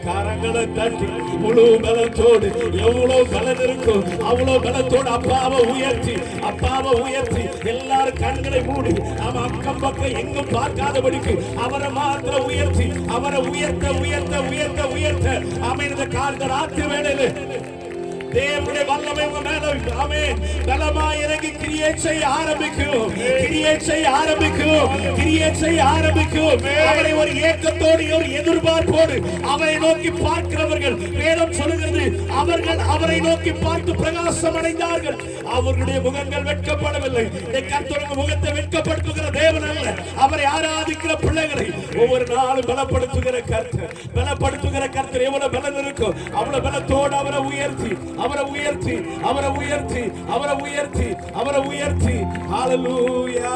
கரங்களை தட்டி முழு பலத்தோடு எவ்வளவு பலன் இருக்கும் அவ்வளவு பலத்தோடு அப்பாவை உயர்த்தி எல்லாரும் கண்களை மூடி அவன் அக்கம் பக்கம் எங்கும் பார்க்காதபடிக்கு அவரை மாத்திரம் உயர்த்தி அவரை உயர்த்த அமைந்த காலத்தை ராத்திரி வேளையில தேவனுடைய வல்லமை உங்க மேல ஆமென் பலமாய் இறங்கி கிரியேட் செய்ய ஆரம்பிக்கும் அவரை ஒரு ஏக்கத்தோடு ஒரு எதிர்பார்ப்போடு அவரை நோக்கி பார்க்கிறவர்கள் வேதம் சொல்கிறது அவர்கள் அவரை நோக்கி பார்த்து பிரகாசம் அடைந்தார்கள் அவர்களுடைய முகங்கள் வெட்கப்படவில்லை கர்த்தருடைய முகத்தை வெட்கப்படுத்துகிற தேவன் அல்ல அவரை ஆராதிக்கிற பிள்ளைகளை ஒவ்வொரு நாளும் பலப்படுத்துகிற கர்த்தர் எவ்வளவு பலன் இருக்கும் அவ்வளவு பலத்தோடு அவரை உயர்த்தி ஹalleluya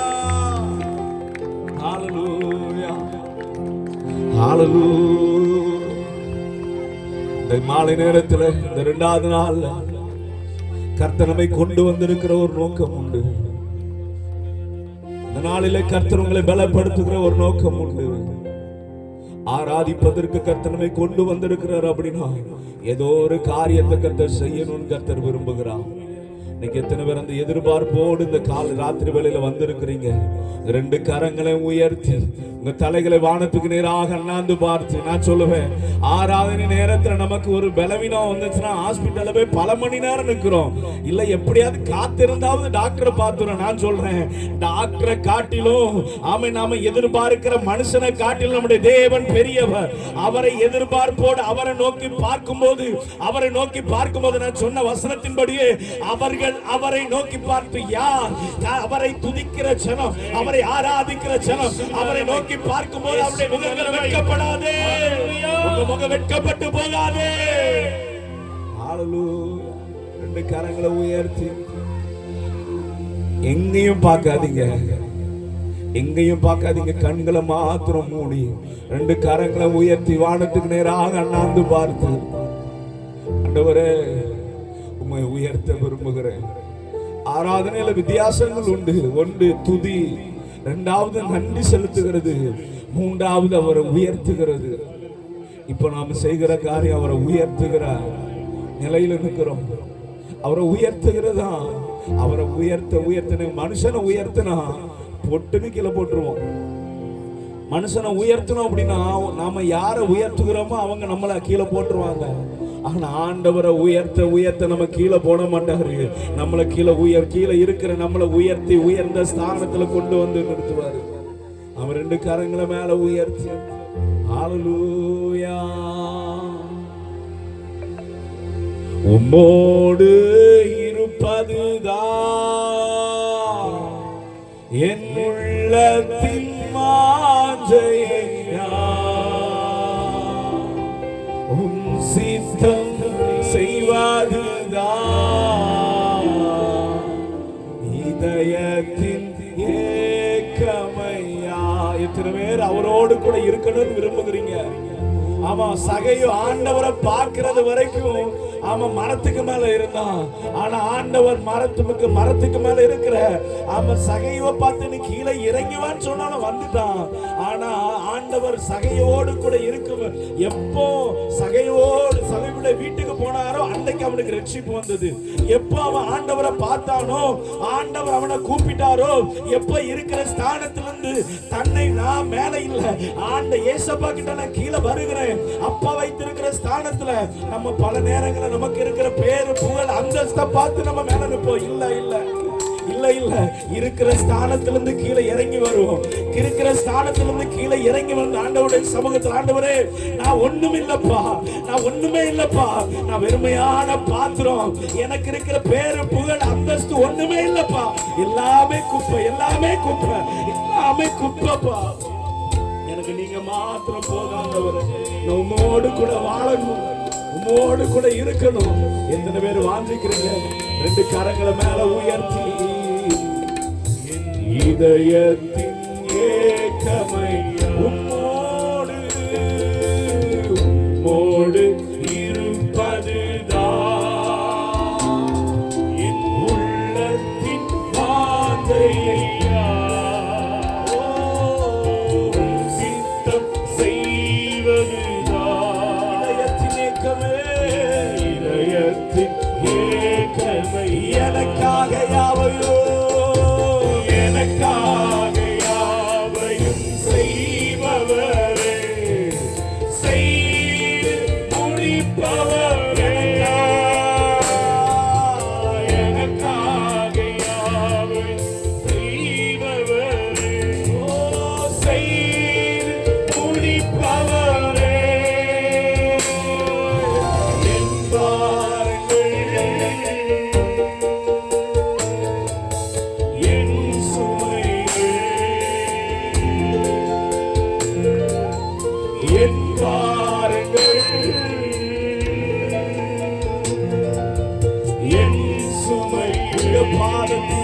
ஹalleluya ஹalleluya இந்த மாலை நேரத்தில் இந்த இரண்டாவது நாள்ல கர்த்தர் நம்மை கொண்டு வந்திருக்கிற ஒரு நோக்கம் உண்டு இந்த நாளிலே கர்த்தர் உங்களை பலப்படுத்துகிற ஒரு நோக்கம் உண்டு ஆராதிப்பதற்கு கர்த்தர் நம்மை கொண்டு வந்திருக்கிறார் அப்படின்னா ஏதோ ஒரு காரியத்தை கர்த்தர் செய்யணும்னு கர்த்தர் விரும்புகிறார் இன்னைக்கு எத்தனை பேர் அந்த எதிர்பார்ப்போடு இந்த ராத்திரி வேளையில வந்திருக்கிறீங்க ரெண்டு கரங்களை உயர்த்தி உங்க தலைகளை வானத்துக்கு நேராக அண்ணாந்து பார்த்து நான் சொல்லுவேன் ஆராதனை நேரத்துல நமக்கு ஒரு பலவீனம் வந்துச்சுன்னா ஹாஸ்பிட்டல்ல போய் பல மணி நேரம் நிற்கிறோம் இல்ல எப்படியாவது காத்திருந்தாவது டாக்டரை பார்த்துறோம் நான் சொல்றேன் டாக்டரை காட்டிலும் நாம எதிர்பார்க்கிற மனுஷனை காட்டிலும் நம்முடைய தேவன் பெரியவர் அவரை எதிர்பார்ப்போடு அவரை நோக்கி பார்க்கும்போது நான் சொன்ன வசனத்தின்படியே அவர்கள் அவரை நோக்கி பார்த்து யார் அவரை துதிக்கிற ஜனம் அவரை ஆராதிக்கிற ஜனம் அவரை நோக்கி பார்க்கும்போது அவருடைய முகங்கள் வெட்கப்படாதே உங்க முகம் வெட்கப்பட்டு போகாதே ஹalleluya ரெண்டு கரங்களை உயர்த்தி எங்கேயும் பார்க்காதீங்க கண்களை மாத்திரம் மூடி ரெண்டு கரங்களை உயர்த்தி வானத்துக்கு நேராக அண்ணாந்து பார்த்து ஆண்டவரே உம்மை உயர்த்த விரும்புகிறேன் ஆராதனையில வித்தியாசங்கள் உண்டு ஒன்று துதி இரண்டாவது நன்றி செலுத்துகிறது மூன்றாவது அவரை உயர்த்துகிறது இப்ப நாம செய்கிற காரியம் அவரை உயர்த்துகிற நிலையில இருக்கிறோம் அவரை உயர்த்துகிறதா அவரை உயர்த்த மனுஷனை உயர்த்தினா பொட்டுன்னு கீழே போட்டுருவோம் மனுஷனை உயர்த்தணும் அப்படின்னா நாம யாரை உயர்த்துகிறோமோ அவங்க நம்மள கீழே போட்டுருவாங்க ஆனா ஆண்டவரை உயர்த்த நம்ம கீழே போட மாட்டாரு நம்மளை கீழே இருக்கிற நம்மளை உயர்த்தி உயர்ந்த ஸ்தானத்துல கொண்டு வந்து நிறுத்துவாரு அவன் ரெண்டு கரங்களை மேல உயர்த்தி ஹalleluya உம்மோடு இருப்பதுதான் என் உள்ளத்தின் வாஞ்சையா சித்தம் செய்வதுதான் இதயத்தின் ஏக்கமையா எத்தனை பேர் அவரோடு கூட இருக்கணும்னு விரும்புகிறீங்க ஆமா சகையோ ஆண்டவரை பார்க்கிறது வரைக்கும் ஆமா மரத்துக்கு மேல இருந்தான் ஆனா ஆண்டவர் மரத்துக்கு மேல இருக்கிற ஆமா சகையோ பார்த்து நீ கீழே இறங்குவான்னு சொன்னாலும் வந்துட்டான் ஆனா ஆண்டவர் சகையோடு கூட இருக்கும் எப்போ சகையுடைய வீட்டுக்கு போனாரோ அன்னைக்கு அவனுக்கு ரட்சிப்பு வந்தது எப்போ அவன் ஆண்டவரை பார்த்தானோ ஆண்டவர் அவனை கூப்பிட்டாரோ எப்ப இருக்கிற ஸ்தானத்திலிருந்து தன்னை நான் மேல இல்ல ஏசப்பா கிட்ட நான் கீழே வருகிறேன் அப்பா வைத்திருக்கிற ஸ்தானத்துல நம்ம பல நேரங்களில் நமக்கு இருக்கிற பேரு புகழ் அந்த அந்தஸ்தை பார்த்து நம்ம மேல நிற்போம். இல்ல இல்ல இல்ல இல்ல, இருக்கிற ஸ்தானத்திலிருந்து கீழே இறங்கி வருவோம். இருக்கிற ஸ்தானத்திலிருந்து கீழே இறங்கி வந்து ஆண்டவருடைய சமூகத்தில், ஆண்டவரே நான் ஒண்ணும் இல்லப்பா, நான் ஒண்ணுமே இல்லப்பா, நான் வெறுமையான பாத்திரம், எனக்கு இருக்கிற பேரு புகழ் அந்தஸ்து ஒண்ணுமே இல்லப்பா, எல்லாமே குப்பை, எல்லாமே குப்பை, எல்லாமே குப்பைப்பா, எனக்கு நீங்க மாத்திரம் போதாதவரே, நான் உம்மோடு கூட வாழணும், உம்மோடு கூட இருக்கணும். எத்தனை பேர் வாஞ்சிக்கிறீங்க? ரெண்டு கரங்களை மேல உயர்த்தி, இதயத்தின் ஏக்கமையா உம்மோடு உம்மோடு இருப்பதுதான் என் உள்ளத்தின் வாஞ்சையா, சித்தம் செய்வதுதான் இதயத்தின் ஏக்கமே, இதயத்தின் ஏக்கமை, எனக்காக யாவையோ, எனக்காக யாவையும் செய்பவரே, செய்து முடிப்பவரே, எனக்காக யாவையும் செய்பவரே, செய்து முடிப்பவரே, என் சுமை பாதத்தில்